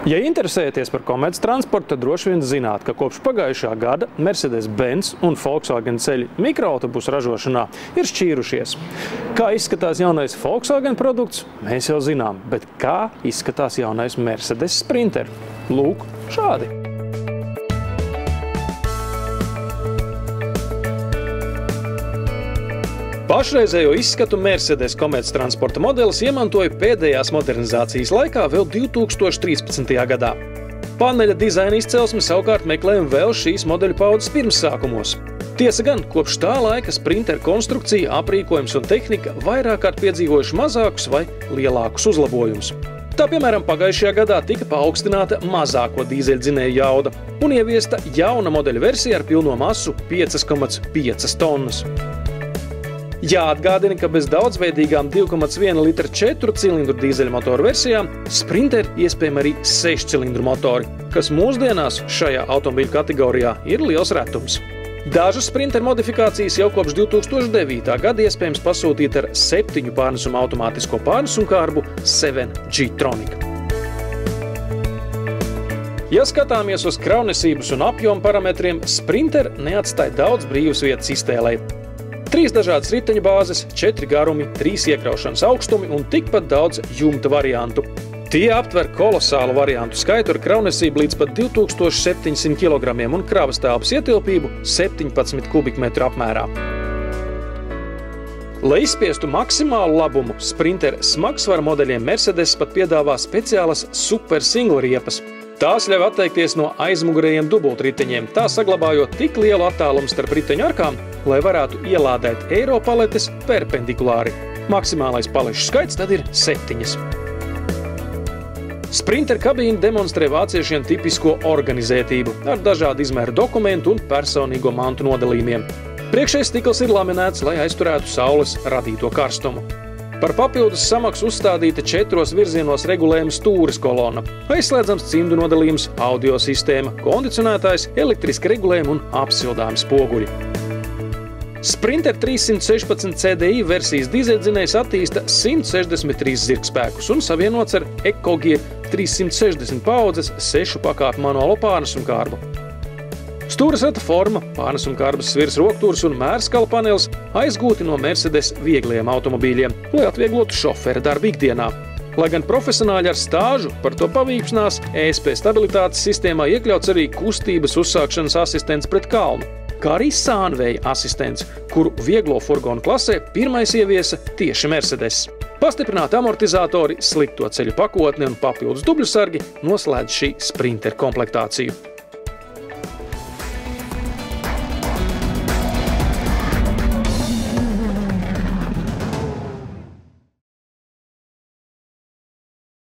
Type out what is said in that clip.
Ja interesēties par komerctransportu, tad droši vien zināt, ka kopš pagājušā gada Mercedes-Benz un Volkswagen ceļi mikroautobusu ražošanā ir šķīrušies. Kā izskatās jaunais Volkswagen produkts, mēs jau zinām, bet kā izskatās jaunais Mercedes Sprinter? Lūk, šādi. Pašreizējo izskatu Mercedes komerctransporta modelis iemantoja pēdējās modernizācijas laikā vēl 2013. gadā. Paneļa dizaina izcelsmi savukārt meklējam vēl šīs modeļu paudzes pirmsākumos. Tiesa gan, kopš tā laika Sprinter konstrukcija, aprīkojums un tehnika vairāk kārt piedzīvojuši mazākus vai lielākus uzlabojumus. Tā, piemēram, pagājušajā gadā tika paaugstināta mazāko dīzeļdzinēju jauda un ieviesta jauna modeļa versija ar pilno masu 5,5 tonnas. Jāatgādina, ka bez daudzveidīgām 2,1 litra 4 cilindru dīzeļmotoru versijām Sprinter iespējami arī 6 cilindru motori, kas mūsdienās šajā automobīļu kategorijā ir liels retums. Dažas Sprinter modifikācijas jau kopš 2009. gada iespējams pasūtīt ar 7 pārnesuma automātisko pārnesumkārbu 7G Tronic. Ja skatāmies uz kravnesības un apjoma parametriem, Sprinter neatstāja daudz brīvas vietas iztēlei. 3 dažādas riteņu bāzes, 4 garumi, 3 iekraušanas augstumi un tikpat daudz jumta variantu. Tie aptver kolosālu variantu skaitu ar kravnesību līdz pat 2700 kg un kravas telpas ietilpību 17 kubikmetru apmērā. Lai izspiestu maksimālu labumu, Sprinter smagsvaru modeļiem Mercedes pat piedāvā speciālas super single riepas. Tās ļauj atteikties no aizmugurējiem dubultriteņiem, tā saglabājot tik lielu attālumu starp riteņu arkām, lai varētu ielādēt Eiropaletes perpendikulāri. Maksimālais palešu skaits tad ir 7. Sprinter kabīne demonstrē vāciešiem tipisko organizētību ar dažādu izmēru dokumentu un personīgo mantu nodalījumiem. Priekšējais stikls ir laminēts, lai aizturētu saules radīto karstumu. Par papildus samaksu uzstādīta 4 virzienos regulējuma stūres kolona, aizslēdzams cimdu nodalījums, audio sistēma, kondicionētājs, elektriski regulējumi un apsildāmi spoguļi. Sprinter 316 CDI versijas dīzeļdzinējs attīsta 163 zirgspēkus un savienots ar EcoGear 360 paudzes 6 pakāpju manuālo pārnesumkārbu. Stūresrata forma, pārnesumkārbas svirs roktūrs un mērskala panelis aizgūti no Mercedes viegliem automobīļiem, lai atvieglotu šofera darbu ikdienā. Lai gan profesionāļi ar stāžu par to pavīkšanās, ESP stabilitātes sistēmā iekļauts arī kustības uzsākšanas asistents pret kalnu, kā arī sānvēja asistents, kuru vieglo furgonu klasē pirmais ieviesa tieši Mercedes. Pastiprināti amortizatori, slikto ceļu pakotni un papildus dubļu sargi noslēdz šī Sprinter komplektāciju.